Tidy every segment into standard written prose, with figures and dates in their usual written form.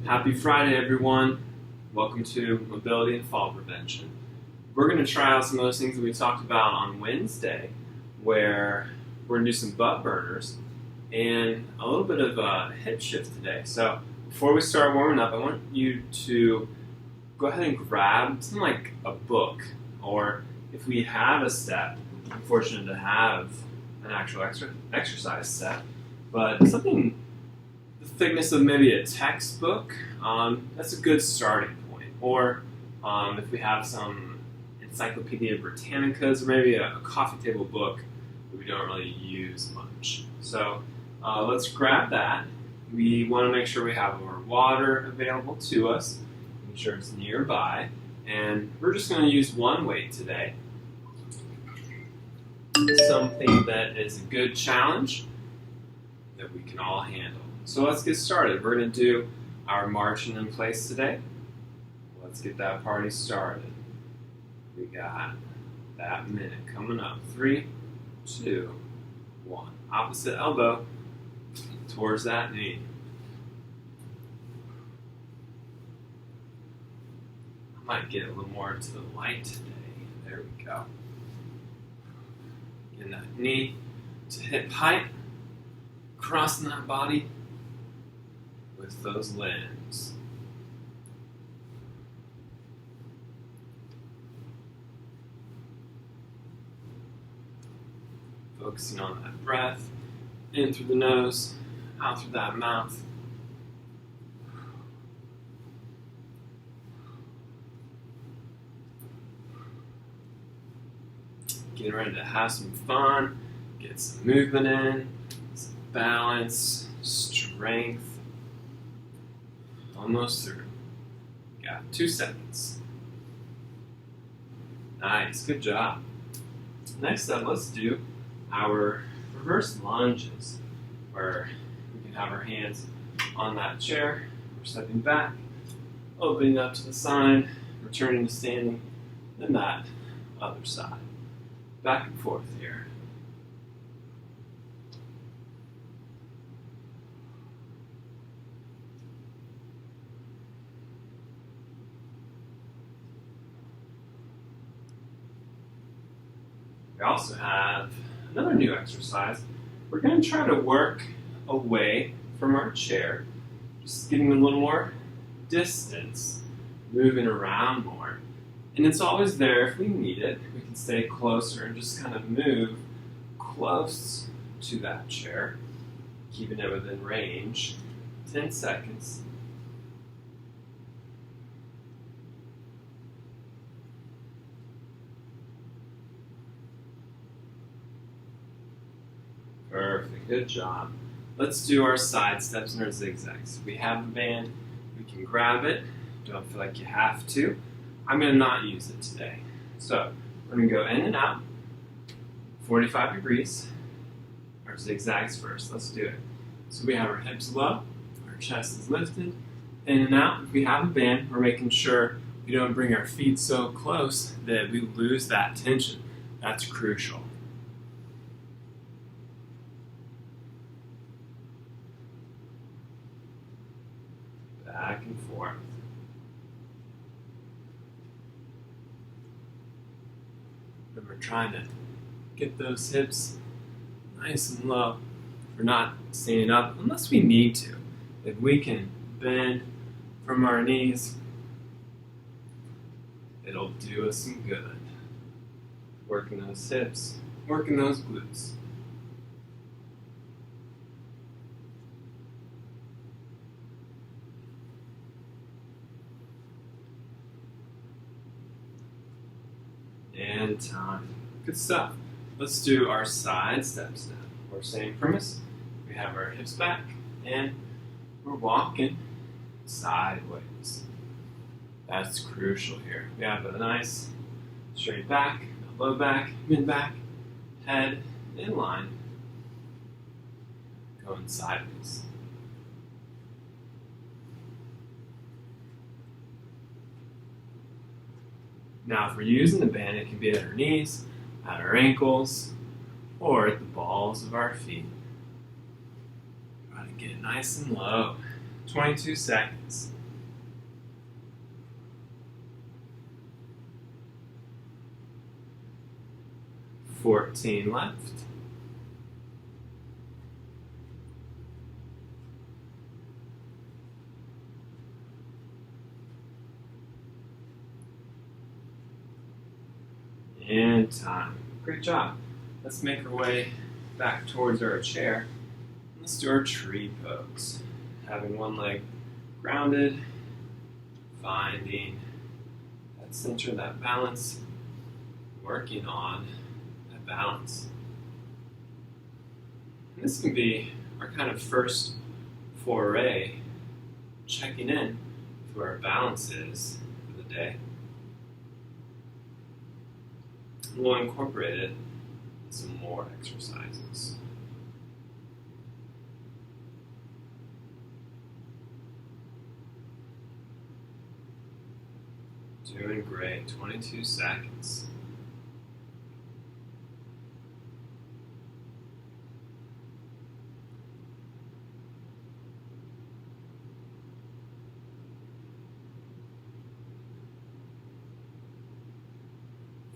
Happy Friday, everyone. Welcome to Mobility and Fall Prevention. We're going to try out some of those things that we talked about on Wednesday, where we're going to do some butt burners and a little bit of a hip shift today. So before we start warming up, I want you to go ahead and grab something like a book, or if we have a set, I'm fortunate to have an actual exercise set, but something the thickness of maybe a textbook, that's a good starting point. Or if we have some Encyclopedia Britannicas, or maybe a coffee table book that we don't really use much. So let's grab that. We want to make sure we have our water available to us, make sure it's nearby, and we're just going to use one weight today. Something that is a good challenge that we can all handle. So let's get started. We're going to do our marching in place today. Let's get that party started. We got that minute coming up. 3, 2, 1. Opposite elbow towards that knee. I might get a little more to the light today. There we go. Getting that knee to hip height, crossing that body with those limbs. Focusing on that breath, in through the nose, out through that mouth. Getting ready to have some fun, get some movement in, some balance, strength. Almost through. Got 2 seconds. Nice, good job. Next up, let's do our reverse lunges, where we can have our hands on that chair. We're stepping back, opening up to the side, returning to standing, then that other side. Back and forth here. We also have another new exercise. We're going to try to work away from our chair, just getting a little more distance, moving around more. And it's always there if we need it. We can stay closer and just kind of move close to that chair, keeping it within range. 10 seconds. Perfect, good job. Let's do our side steps and our zigzags. If we have a band, we can grab it. Don't feel like you have to. I'm going to not use it today. So we're going to go in and out, 45 degrees. Our zigzags first. Let's do it. So we have our hips low, our chest is lifted, in and out. If we have a band, we're making sure we don't bring our feet so close that we lose that tension. That's crucial. Back and forth. Remember, trying to get those hips nice and low. We're not standing up unless we need to. If we can bend from our knees, it'll do us some good. Working those hips, working those glutes. And time. Good stuff. Let's do our side steps now. We're same premise. We have our hips back and we're walking sideways. That's crucial here. We have a nice straight back, low back, mid back, head in line, going sideways. Now, if we're using the band, it can be at our knees, at our ankles, or at the balls of our feet. Try to get nice and low. 22 seconds. 14 left. And time. Great job. Let's make our way back towards our chair. Let's do our tree pose. Having one leg grounded, finding that center, that balance, working on that balance. And this can be our kind of first foray, checking in with where our balance is for the day. We'll incorporate it in some more exercises. Doing great, 22 seconds.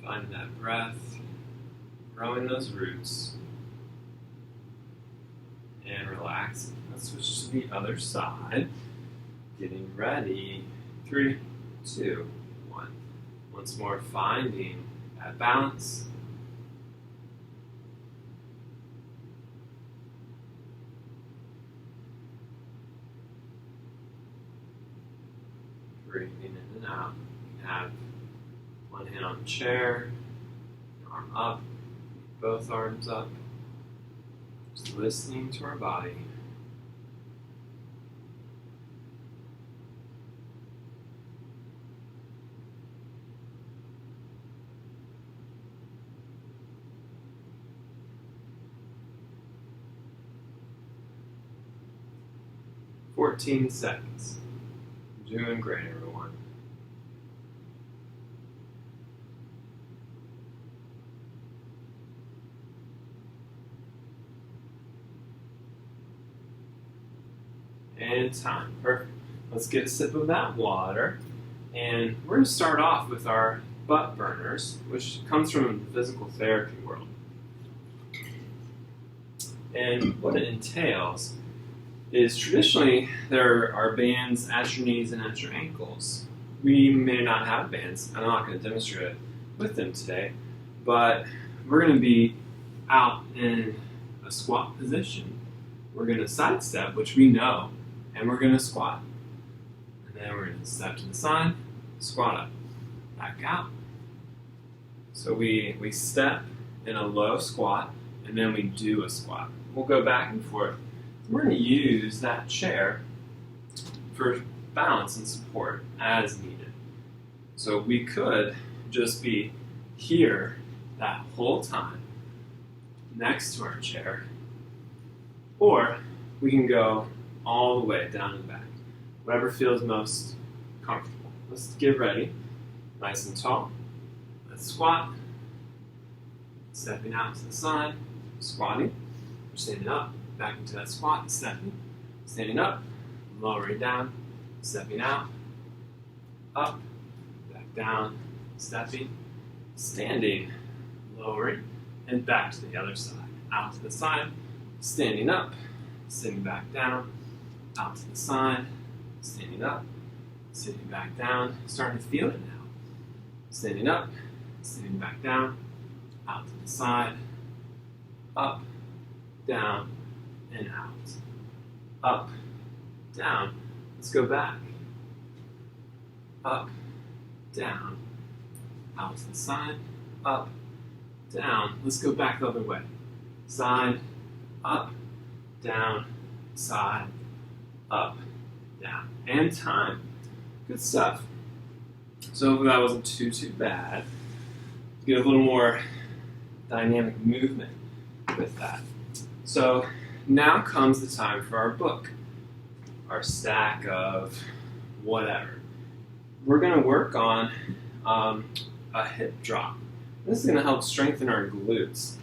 Finding that breath, growing those roots, and relaxing. Let's switch to the other side. Getting ready. 3, 2, 1. Once more, finding that balance. Breathing in and out. You have one hand on the chair, arm up, both arms up. Just listening to our body. "14 seconds. Doing great, everyone. And time. Perfect. Let's get a sip of that water. And we're going to start off with our butt burners, which comes from the physical therapy world. And what it entails is traditionally there are bands at your knees and at your ankles. We may not have bands. I'm not going to demonstrate it with them today, but we're going to be out in a squat position. We're going to sidestep, which we know, and we're going to squat. And then we're going to step to the side, squat up, back out. So we step in a low squat, and then we do a squat. We'll go back and forth. We're going to use that chair for balance and support as needed. So we could just be here that whole time next to our chair, or we can go all the way down to the back, whatever feels most comfortable. Let's get ready, nice and tall. Let's squat, stepping out to the side, squatting, standing up, back into that squat, stepping, standing up, lowering down, stepping out, up, back down, stepping, standing, lowering, and back to the other side. Out to the side, standing up, sitting back down, out to the side, standing up, sitting back down, starting to feel it now. Standing up, sitting back down, out to the side, up, down, and out. Up, down. Let's go back. Up, down, out to the side, up, down. Let's go back the other way. Side, up, down, side, up, down. And time. Good stuff. So hopefully that wasn't too bad. Get a little more dynamic movement with that. So now comes the time for our book, our stack of whatever. We're going to work on a hip drop. This is going to help strengthen our glutes.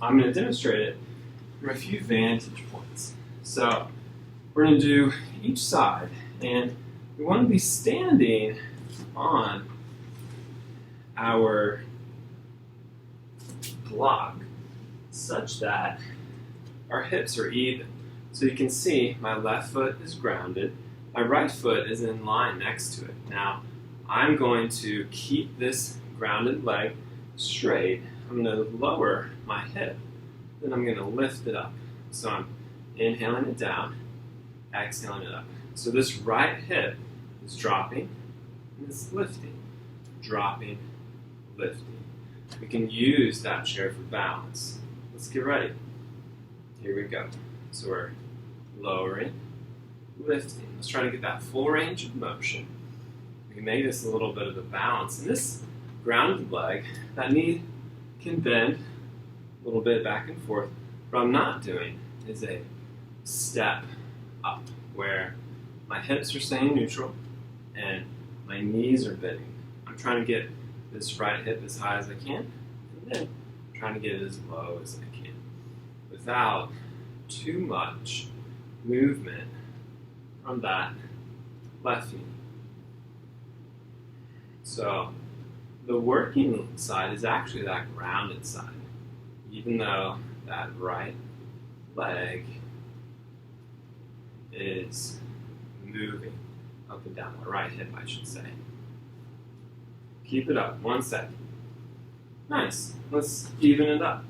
I'm going to demonstrate it from a few vantage points. So we're going to do each side, and we want to be standing on our block such that our hips are even. So you can see my left foot is grounded, my right foot is in line next to it. Now, I'm going to keep this grounded leg straight. I'm going to lower my hip, then I'm going to lift it up. So I'm inhaling it down, exhaling it up. So this right hip is dropping and it's lifting, dropping, lifting. We can use that chair for balance. Let's get ready. Here we go. So we're lowering, lifting. Let's try to get that full range of motion. We can make this a little bit of a balance. And this grounded leg, that knee can bend a little bit back and forth. What I'm not doing is a step up where my hips are staying neutral and my knees are bending. I'm trying to get this right hip as high as I can, and then I'm trying to get it as low as I can without too much movement from that left knee. So the working side is actually that grounded side, even though that right leg is moving up and down, the right hip I should say. Keep it up, 1 second. Nice, let's even it up.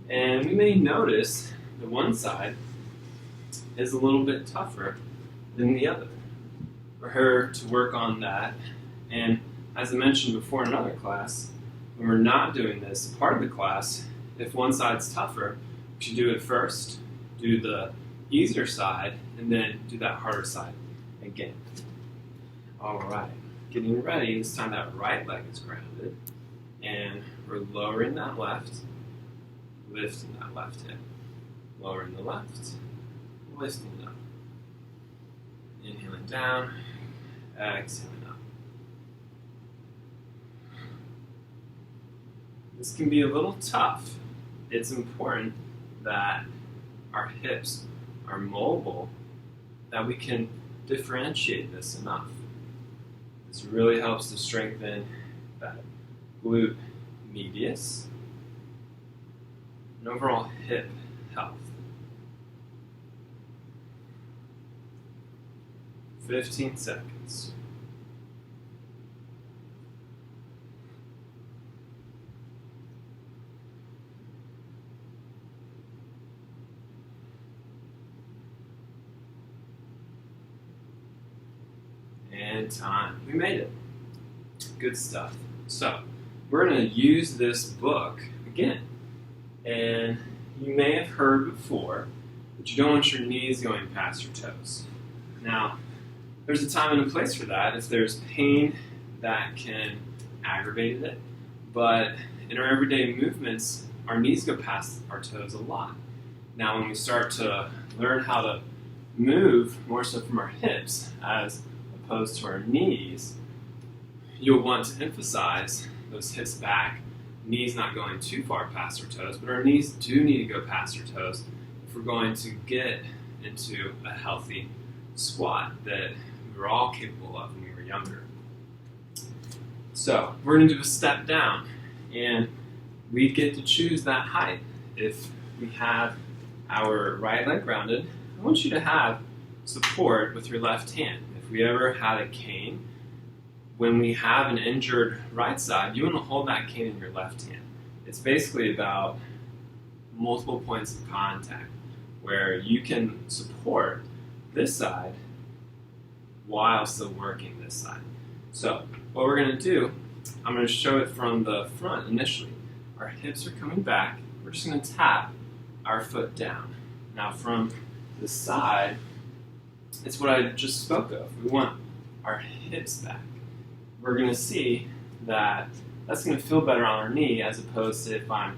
And we may notice that one side is a little bit tougher than the other. For her to work on that, and as I mentioned before in another class, when we're not doing this, part of the class, if one side's tougher, we should do it first, do the easier side, and then do that harder side again. All right, getting ready. This time that right leg is grounded, and we're lowering that left, lifting that left hip. Lowering the left, lifting it up. Inhaling down, exhaling up. This can be a little tough. It's important that our hips are mobile, that we can differentiate this enough. This really helps to strengthen that glute medius and overall hip health. 15 seconds. And time. We made it. Good stuff. So, we're going to use this book again. And you may have heard before that you don't want your knees going past your toes. Now, there's a time and a place for that if there's pain that can aggravate it. But in our everyday movements, our knees go past our toes a lot. Now, when we start to learn how to move more so from our hips as opposed to our knees, you'll want to emphasize those hips back, knees not going too far past our toes, but our knees do need to go past our toes if we're going to get into a healthy squat that we were all capable of when we were younger. So we're going to do a step down, and we get to choose that height. If we have our right leg grounded, I want you to have support with your left hand. If we ever had a cane, when we have an injured right side, you want to hold that cane in your left hand. It's basically about multiple points of contact where you can support this side while still working this side. So what we're going to do, I'm going to show it from the front initially. Our hips are coming back. We're just going to tap our foot down. Now from the side, it's what I just spoke of. We want our hips back. We're going to see that that's going to feel better on our knee as opposed to if I'm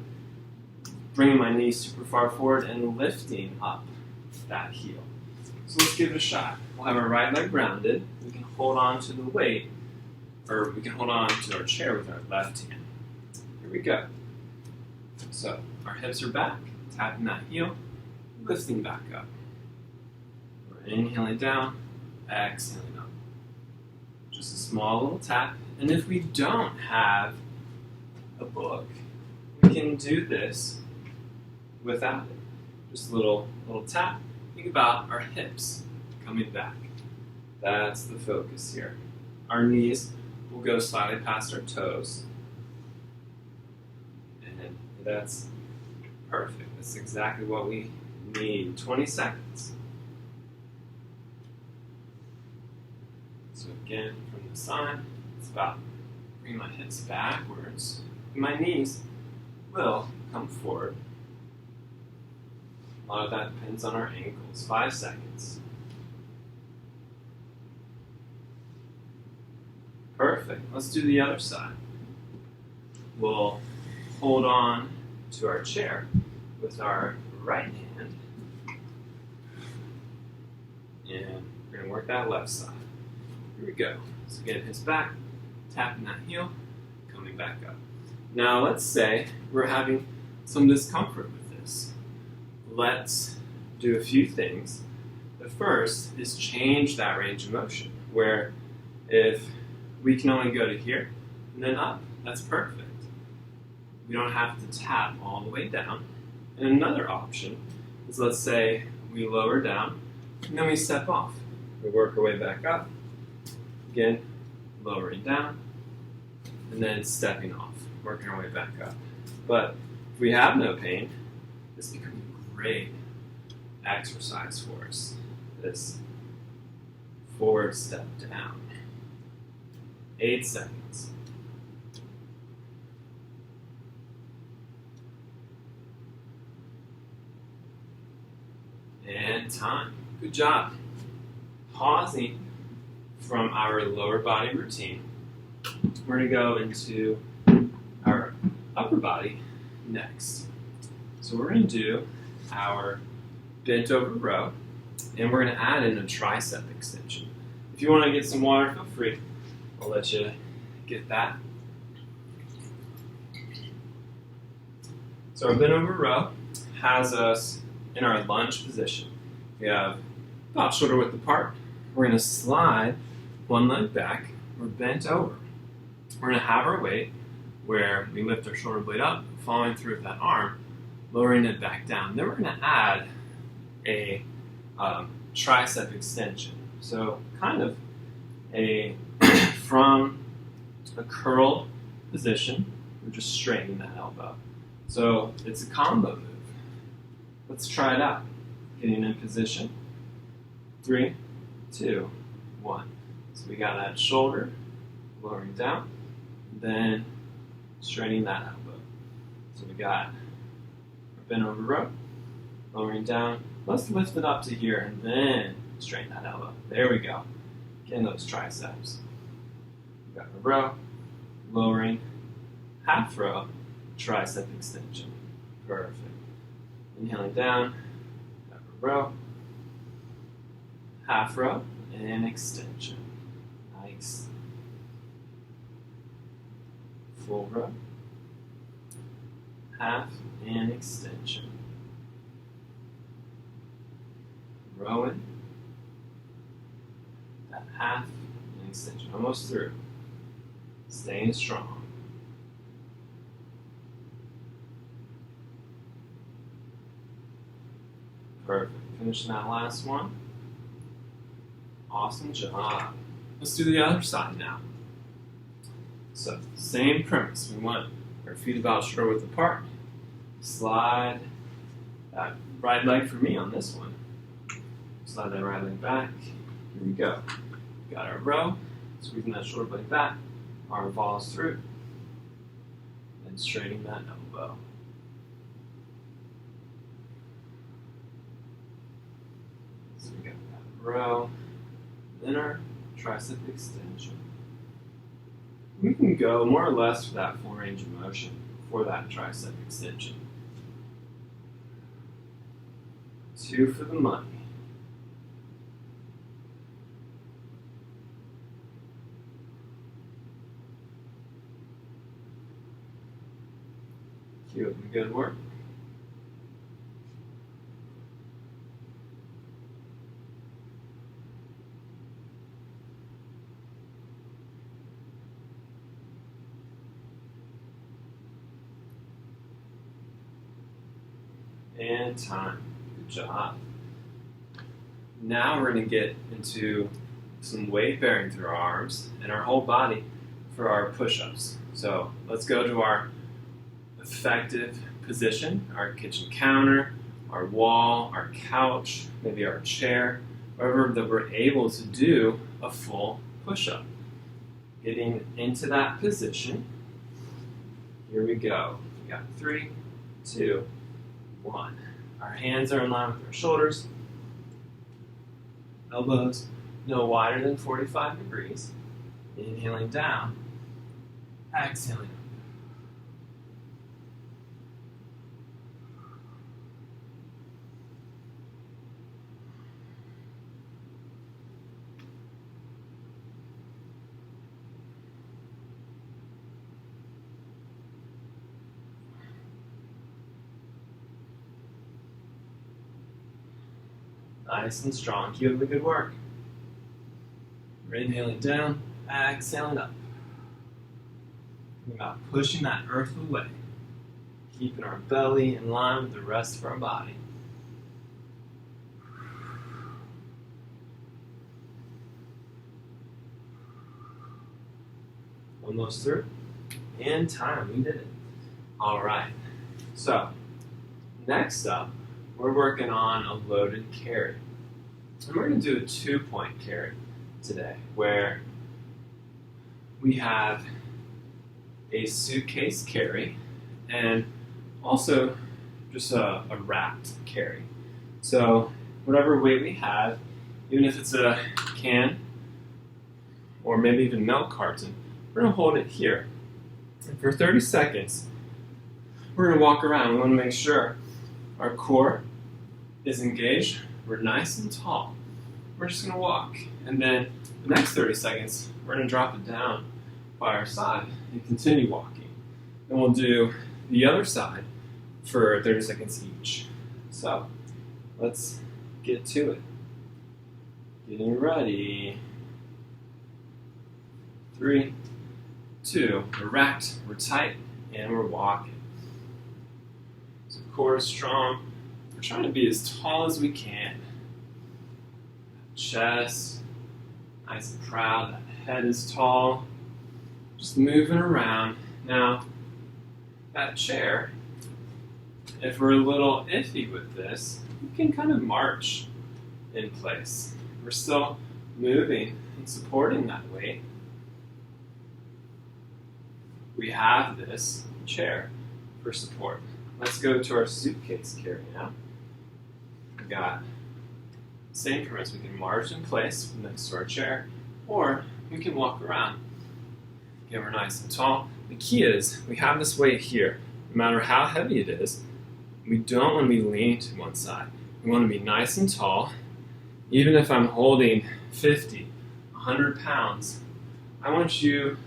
bringing my knee super far forward and lifting up that heel. So let's give it a shot. We'll have our right leg grounded. We can hold on to the weight, or we can hold on to our chair with our left hand. Here we go. So our hips are back, tapping that heel, lifting back up. We're inhaling down, exhaling up. Just a small little tap. And if we don't have a book, we can do this without it. Just a little tap. Think about our hips coming back. That's the focus here. Our knees will go slightly past our toes. And that's perfect. That's exactly what we need. 20 seconds. So again, from the side, it's about bringing my hips backwards. And my knees will come forward. A lot of that depends on our ankles. 5 seconds. Perfect. Let's do the other side. We'll hold on to our chair with our right hand. And we're going to work that left side. Here we go. So again, hips back, tapping that heel, coming back up. Now let's say we're having some discomfort with this. Let's do a few things. The first is change that range of motion, where if we can only go to here and then up, that's perfect. We don't have to tap all the way down. And another option is, let's say we lower down and then we step off. We work our way back up. Again, lowering down and then stepping off, working our way back up. But if we have no pain, this becomes a great exercise for us. This forward step down. 8 seconds. And time. Good job. Pausing from our lower body routine, we're going to go into our upper body next. So we're going to do our bent over row, and we're going to add in a tricep extension. If you want to get some water, feel free. I'll let you get that. So our bent over row has us in our lunge position. We have about shoulder width apart. We're going to slide one leg back. We're bent over. We're going to have our weight where we lift our shoulder blade up, following through with that arm, lowering it back down. Then we're going to add a tricep extension. So kind of a from a curled position, we're just straightening that elbow. So it's a combo move. Let's try it out. Getting in position. 3, 2, 1. So we got that shoulder, lowering down, then straightening that elbow. So we got our bent over row, lowering down. Let's lift it up to here and then straighten that elbow. There we go. Getting those triceps. We got a row, lowering, half row, tricep extension. Perfect. Inhaling down, got a row, half row, and extension. Nice. Full row, half, and extension. Rowing, that half, and extension. Almost through. Staying strong. Perfect. Finishing that last one. Awesome job. Let's do the other side now. So, same premise. We want our feet about shoulder width apart. Slide that right leg for me on this one. Slide that right leg back. Here we go. Got our row. Squeezing that shoulder blade back. Arm follows through. Then straightening that elbow. So we got that row. Then our tricep extension. We can go more or less for that full range of motion for that tricep extension. 2 for the money. Keep up the good work. And time. Good job. Now we're going to get into some weight bearing through our arms and our whole body for our push-ups. So let's go to our effective position, our kitchen counter, our wall, our couch, maybe our chair, wherever that we're able to do a full push-up. Getting into that position. Here we go. We got 3, 2, 1. Our hands are in line with our shoulders. Elbows no wider than 45 degrees. Inhaling down. Exhaling up. Nice and strong. Keep up the good work. We're inhaling down, exhaling up. Think about pushing that earth away. Keeping our belly in line with the rest of our body. Almost through. And time. We did it. All right. So, next up, we're working on a loaded carry. And we're going to do a 2-point carry today, where we have a suitcase carry and also just a wrapped carry. So whatever weight we have, even if it's a can or maybe even milk carton, we're going to hold it here. And for 30 seconds, we're going to walk around. We want to make sure our core is engaged. We're nice and tall. We're just going to walk. And then the next 30 seconds, we're going to drop it down by our side and continue walking. And we'll do the other side for 30 seconds each. So let's get to it. Getting ready. 3, 2, we're wrapped, we're tight, and we're walking. So core is strong. We're trying to be as tall as we can. Chest, nice and proud. That head is tall. Just moving around. Now, that chair, if we're a little iffy with this, we can kind of march in place. We're still moving and supporting that weight. We have this chair for support. Let's go to our suitcase carry now. We've got the same premise. We can march in place next to our chair, or we can walk around. Again, we're nice and tall. The key is we have this weight here. No matter how heavy it is, we don't want to be leaning to one side. We want to be nice and tall. Even if I'm holding 50, 100 pounds, I want you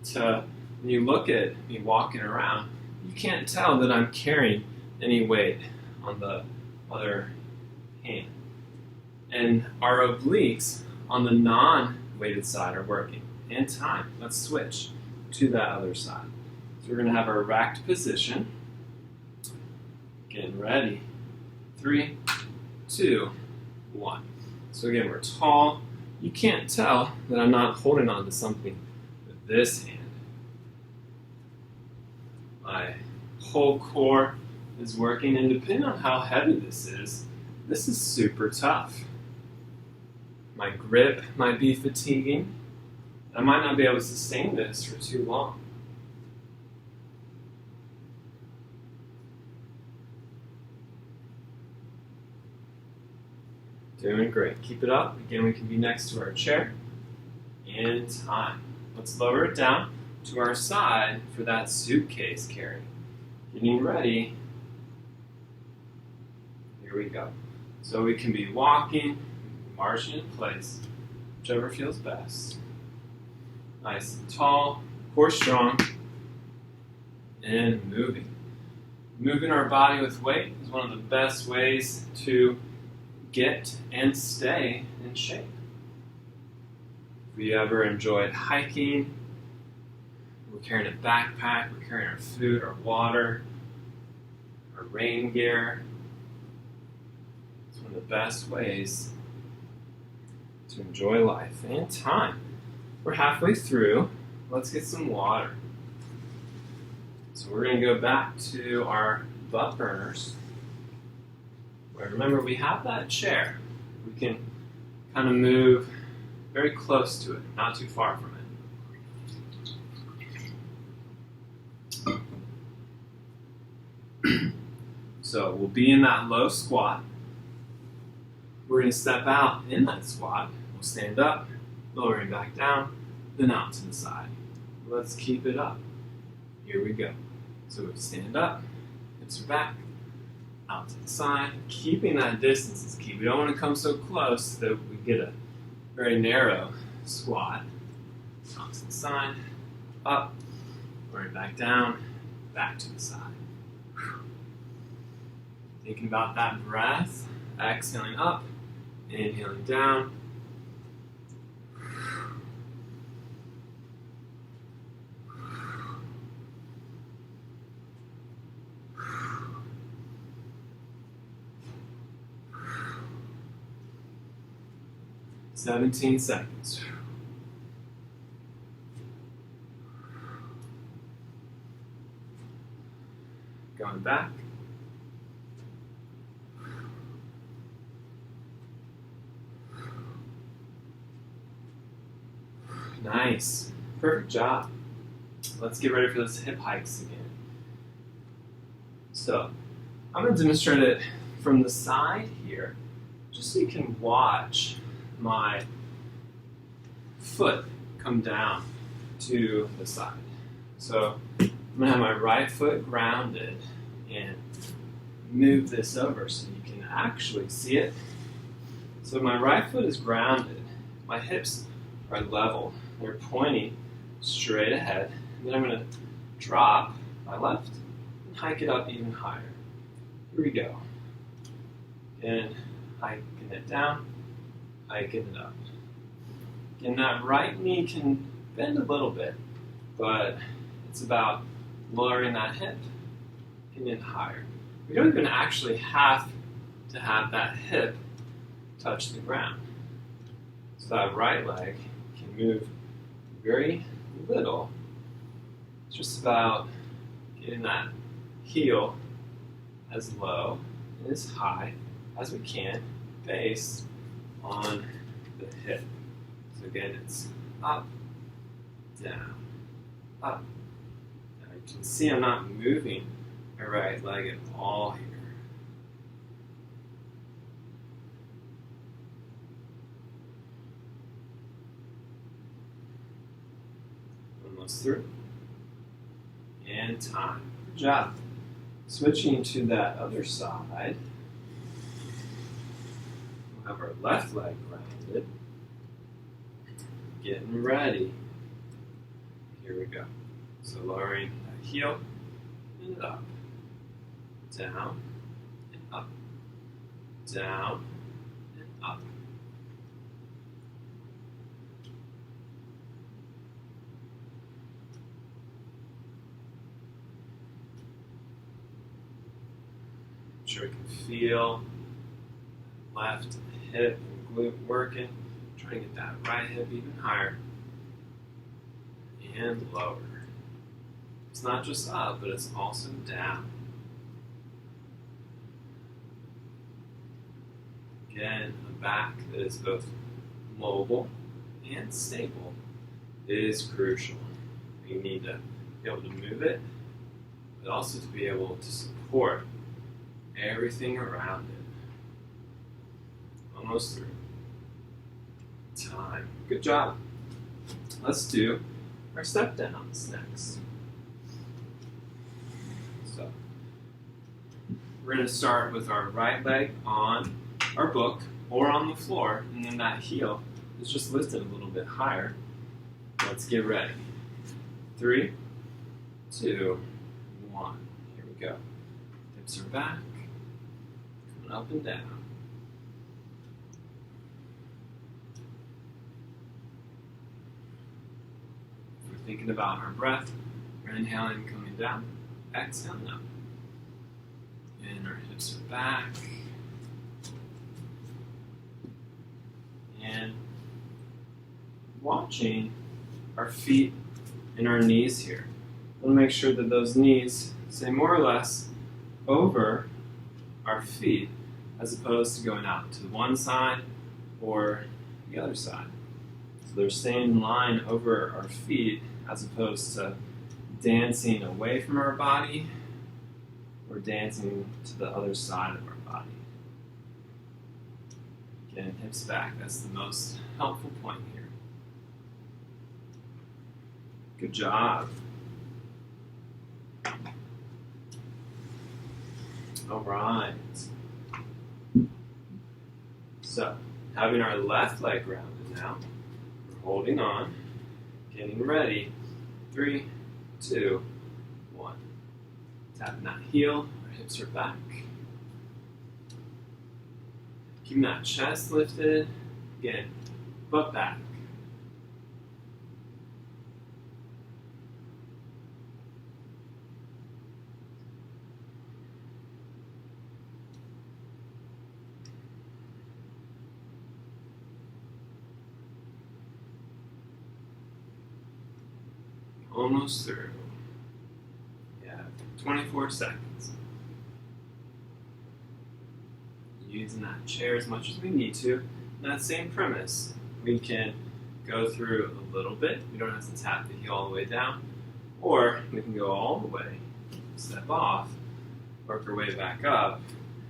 to, when you look at me walking around, you can't tell that I'm carrying any weight on the other hand. And our obliques on the non-weighted side are working. And time. Let's switch to that other side. So we're going to have our racked position. Getting ready. 3, 2, 1. So again, we're tall. You can't tell that I'm not holding on to something with this hand. My whole core is working, and depending on how heavy this is super tough. My grip might be fatiguing. I might not be able to sustain this for too long. Doing great. Keep it up. Again, we can be next to our chair. And time. Let's lower it down to our side for that suitcase carry. Getting ready. Here we go. So we can be walking, marching in place, whichever feels best. Nice and tall, core strong, and moving. Moving our body with weight is one of the best ways to get and stay in shape. If you ever enjoyed hiking, we're carrying a backpack, we're carrying our food, our water, our rain gear. the best ways to enjoy life and time. We're halfway through. Let's get some water. So we're going to go back to our butt burners. Where remember, we have that chair. We can kind of move very close to it, not too far from it. So we'll be in that low squat. We're going to step out in that squat. We'll stand up, lowering back down, then out to the side. Let's keep it up. Here we go. So we stand up, hips are back, out to the side. Keeping that distance is key. We don't want to come so close that we get a very narrow squat. Out to the side, up, lowering back down, back to the side. Thinking about that breath, exhaling up, inhaling down. "17 seconds. Going back. Nice. Perfect job. Let's get ready for those hip hikes again. So, I'm going to demonstrate it from the side here, just so you can watch my foot come down to the side. So, I'm going to have my right foot grounded and move this over so you can actually see it. So my right foot is grounded. My hips are level. They're pointing straight ahead. And then I'm going to drop my left and hike it up even higher. Here we go. And hiking it down, hiking it up. Again, that right knee can bend a little bit, but it's about lowering that hip, getting it higher. We don't even actually have to have that hip touch the ground. So that right leg can move very little. It's just about getting that heel as low and as high as we can based on the hip. So again, it's up, down, up. Now you can see I'm not moving my right leg at all here. Almost through. And time. Good job. Switching to that other side. We'll have our left leg grounded. Getting ready. Here we go. So lowering that heel and up. Down and up. Down and up. Make sure we can feel left hip and glute working. Try to get that right hip even higher and lower. It's not just up, but it's also down. Again, a back that is both mobile and stable is crucial. You need to be able to move it, but also to be able to support everything around it. Almost through. Time. Good job. Let's do our step downs next. So, we're going to start with our right leg on our book or on the floor, and then that heel is just lifted a little bit higher. Let's get ready. 3, 2, 1. Here we go. Hips are back, coming up and down. We're thinking about our breath. We're inhaling, coming down, exhaling up. And our hips are back. and watching our feet and our knees here. We'll make sure that those knees stay more or less over our feet as opposed to going out to the one side or the other side. So they're staying in line over our feet as opposed to dancing away from our body or dancing to the other side of our body. Again, hips back, that's the most helpful point here. Good job. All right. So, having our left leg grounded now, we're holding on, getting ready. 3, 2, 1. Tapping that heel, our hips are back. Keeping that chest lifted. Again, butt back. Almost through. Yeah, 24 seconds. Using that chair as much as we need to. And that same premise, we can go through a little bit. We don't have to tap the heel all the way down. Or we can go all the way, step off, work our way back up,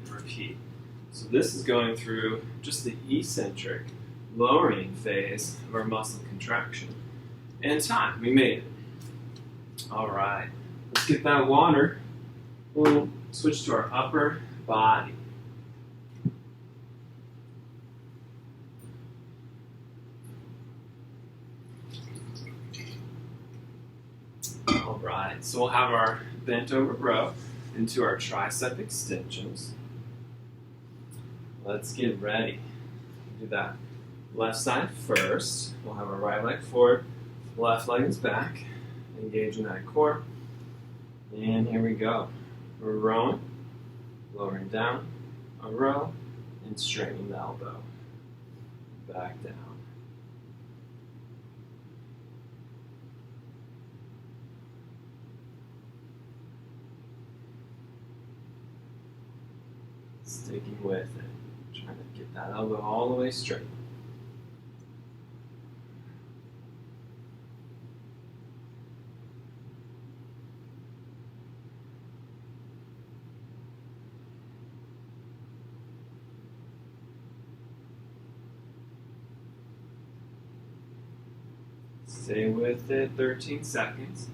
and repeat. So this is going through just the eccentric lowering phase of our muscle contraction. And time, we made it. All right, let's get that water. We'll switch to our upper body. All right, so we'll have our bent over row into our tricep extensions. Let's get ready. Do that left side first. We'll have our right leg forward, left leg is back. Engaging that core. And here we go. We're rowing, lowering down, a row, and straightening the elbow. Back down. Sticking with it. Trying to get that elbow all the way straight. Stay with it 13 seconds.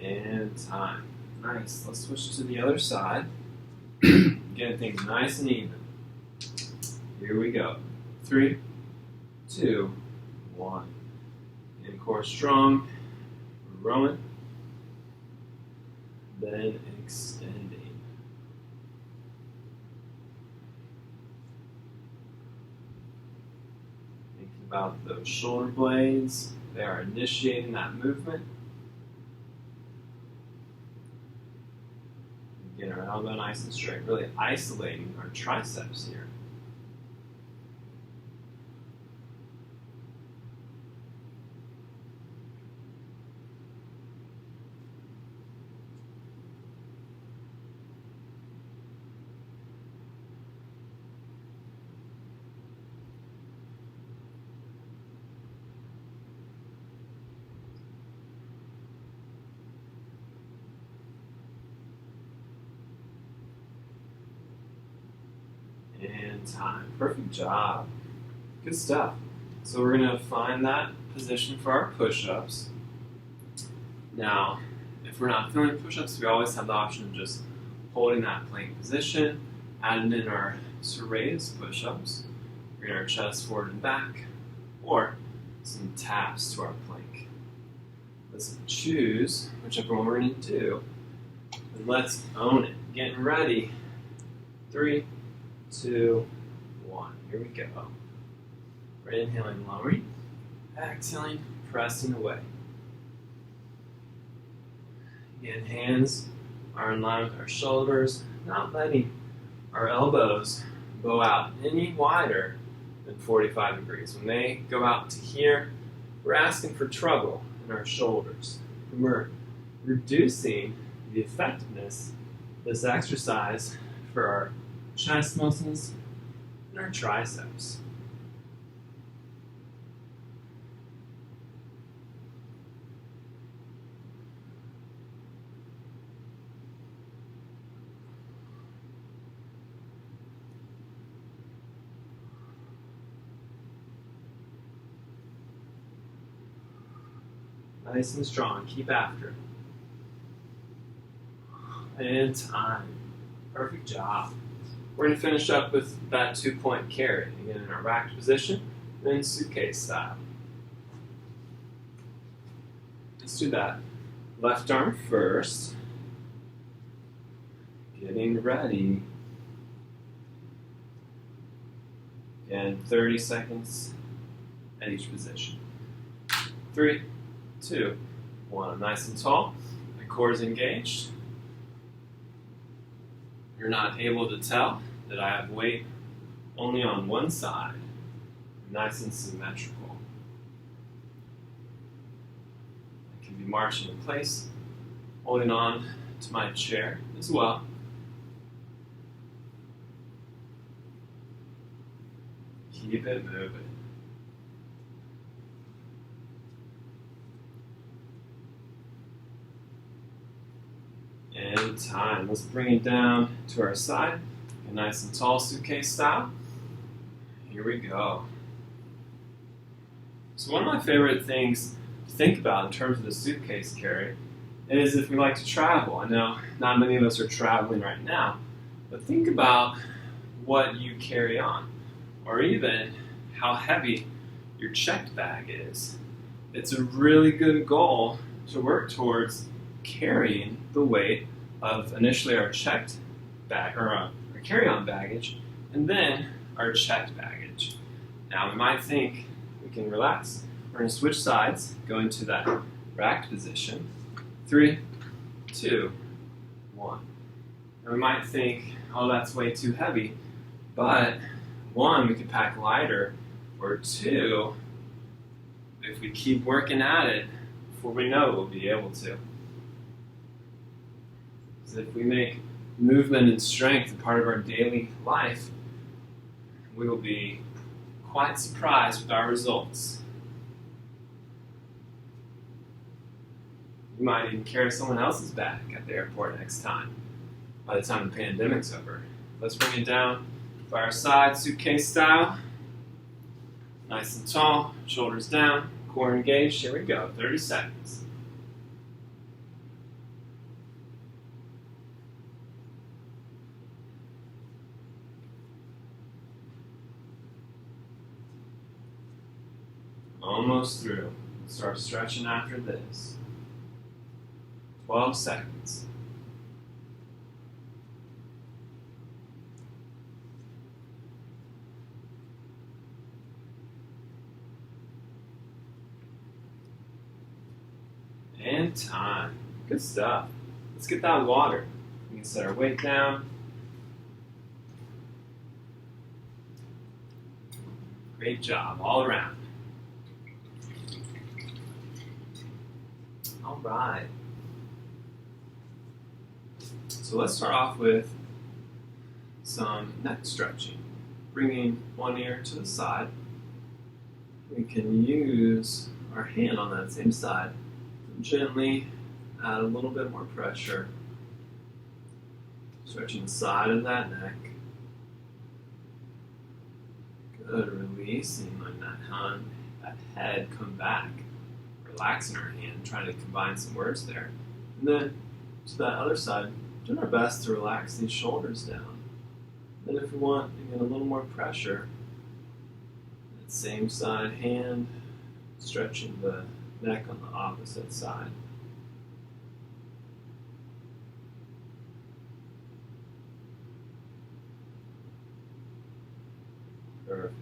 And time. Nice. Let's switch to the other side. Getting things nice and even. Here we go. 3, 2, 1. And core strong. We're rowing. Then extending. Thinking about those shoulder blades. They are initiating that movement. Getting our elbow nice and straight. Really isolating our triceps here. And time. Perfect job. Good stuff. So we're going to find that position for our push-ups. Now, if we're not feeling push-ups, we always have the option of just holding that plank position, adding in our serratus push-ups, bring our chest forward and back, or some taps to our plank. Let's choose whichever one we're going to do, and let's own it. Getting ready. 3, 2, 1. Here we go. We're inhaling, lowering. Exhaling, pressing away. Again, hands are in line with our shoulders, not letting our elbows bow out any wider than 45 degrees. When they go out to here, we're asking for trouble in our shoulders. And we're reducing the effectiveness of this exercise for our chest muscles and our triceps. Nice and strong. Keep after. And time. Perfect job. We're going to finish up with that 2-point carry. Again, in our racked position, then suitcase style. Let's do that. Left arm first. Getting ready. Again, 30 seconds at each position. 3, 2, 1. Nice and tall. My core is engaged. You're not able to tell that I have weight only on one side. Nice and symmetrical. I can be marching in place, holding on to my chair as well. Keep it moving. And time. Let's bring it down to our side. A nice and tall suitcase style. Here we go. So one of my favorite things to think about in terms of the suitcase carry is if we like to travel. I know not many of us are traveling right now, but think about what you carry on, or even how heavy your checked bag is. It's a really good goal to work towards carrying the weight of initially our checked bag, or our carry-on baggage, and then our checked baggage. Now we might think we can relax. We're going to switch sides, go into that racked position. 3, 2, 1. And we might think, oh, that's way too heavy, but 1, we could pack lighter, or 2, if we keep working at it, before we know it, we'll be able to. If we make movement and strength a part of our daily life, we will be quite surprised with our results. You might even carry someone else's bag at the airport next time, by the time the pandemic's over. Let's bring it down by our side, suitcase style. Nice and tall, shoulders down, core engaged. Here we go, 30 seconds. Almost through. Start stretching after this. 12 seconds. And time. Good stuff. Let's get that water. We can set our weight down. Great job all around. All right. So let's start off with some neck stretching. Bringing one ear to the side. We can use our hand on that same side to gently add a little bit more pressure. Stretching the side of that neck. Good. Releasing, letting that head come back. Relaxing our hand, trying to combine some words there. And then to that other side, doing our best to relax these shoulders down. Then if we want, again, a little more pressure, that same side hand, stretching the neck on the opposite side. Perfect.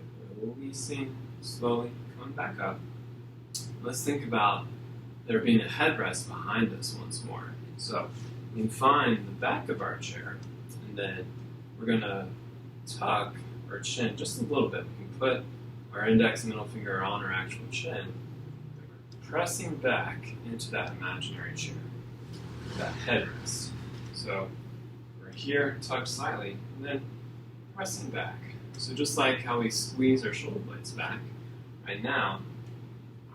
Releasing, slowly coming back up. let's think about there being a headrest behind us once more. So we can find the back of our chair, and then we're going to tuck our chin just a little bit. We can put our index and middle finger on our actual chin, pressing back into that imaginary chair, that headrest. So we're here, tucked slightly, and then pressing back. So just like how we squeeze our shoulder blades back, right now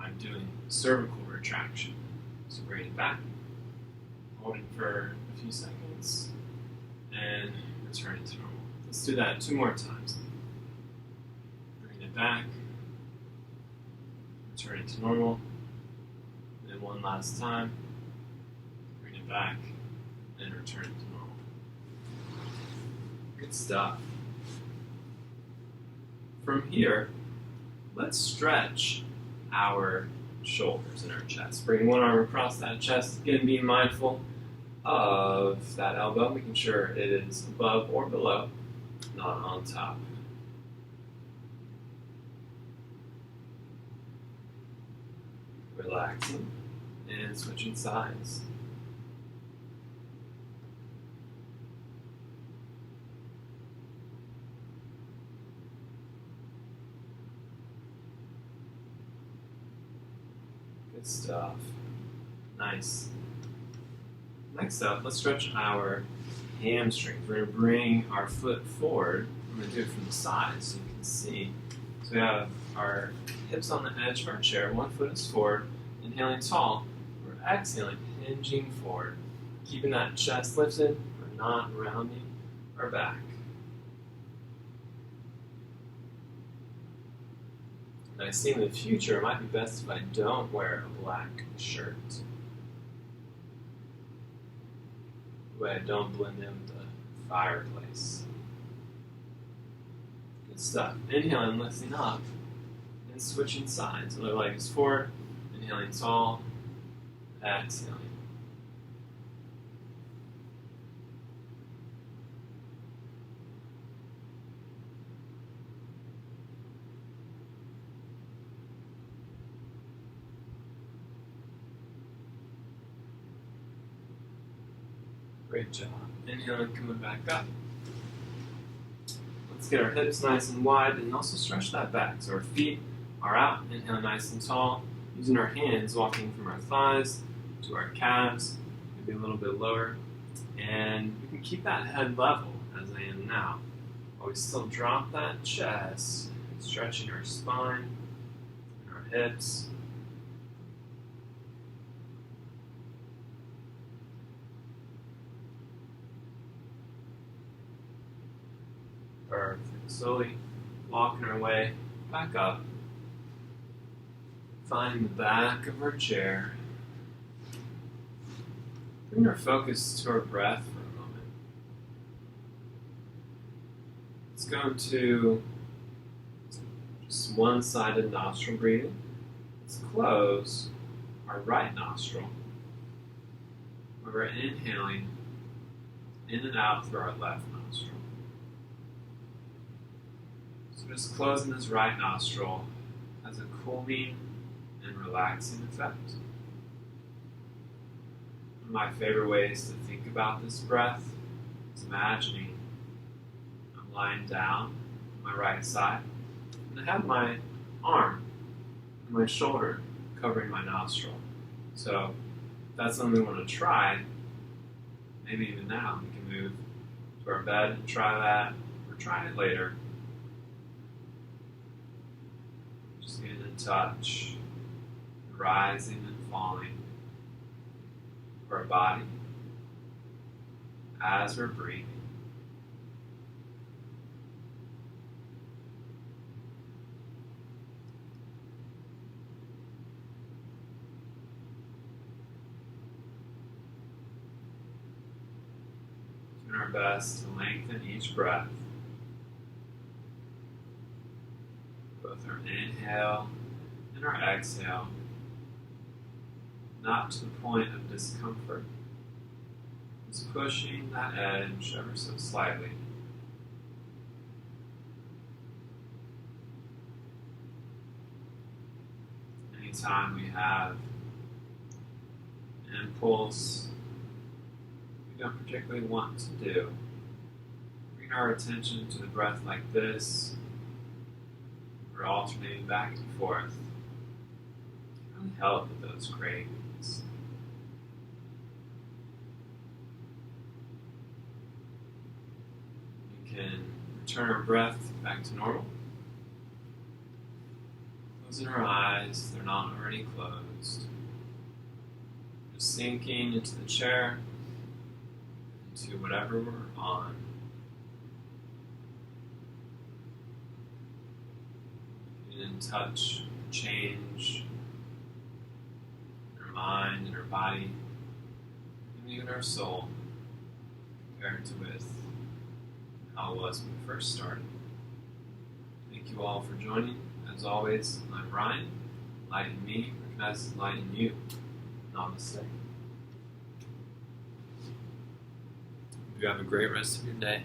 I'm doing cervical retraction. So bring it back, holding for a few seconds, and returning to normal. Let's do that 2 more times. Bring it back, returning to normal, and then 1 last time. Bring it back, and return to normal. Good stuff. From here, let's stretch our shoulders and our chest. Bring one arm across that chest. Again, being mindful of that elbow, making sure it is above or below, not on top. Relaxing and switching sides. Good stuff. Nice. Next up, let's stretch our hamstrings. We're going to bring our foot forward. I'm going to do it from the side so you can see. So we have our hips on the edge of our chair. One foot is forward, inhaling tall. We're exhaling, hinging forward. Keeping that chest lifted. We're not rounding our back. I see in the future, it might be best if I don't wear a black shirt. The way I don't blend in with the fireplace. Good stuff. Inhaling, lifting up, and switching sides. Other leg is forward, inhaling tall, exhaling. Great job. Inhaling, coming back up. Let's get our hips nice and wide and also stretch that back. So our feet are out, inhaling nice and tall, using our hands, walking from our thighs to our calves, maybe a little bit lower. And we can keep that head level as I am now, while we still drop that chest, stretching our spine and our hips. Perfect. Slowly walking our way back up. Finding the back of our chair. Bring our focus to our breath for a moment. Let's go to just one-sided nostril breathing. Let's close our right nostril. Where we're inhaling in and out through our left nostril. So just closing this right nostril has a cooling and relaxing effect. One of my favorite ways to think about this breath is imagining I'm lying down on my right side and I have my arm and my shoulder covering my nostril. So if that's something we want to try, maybe even now we can move to our bed and try that, or try it later. Just getting in touch, rising and falling for our body as we're breathing. Doing our best to lengthen each breath. Both our inhale and our exhale, not to the point of discomfort, just pushing that edge ever so slightly. Any anytime we have an impulse we don't particularly want to do, bring our attention to the breath like this. We're alternating back and forth. It can really help with those cravings. We can return our breath back to normal. Closing our eyes, they're not already closed. Just sinking into the chair, into whatever we're on. Getting in touch, change in our mind and our body, and even our soul, compared to with how it was when we first started. Thank you all for joining. As always, I'm Ryan. Light in me recognizes light in you. Namaste. You have a great rest of your day.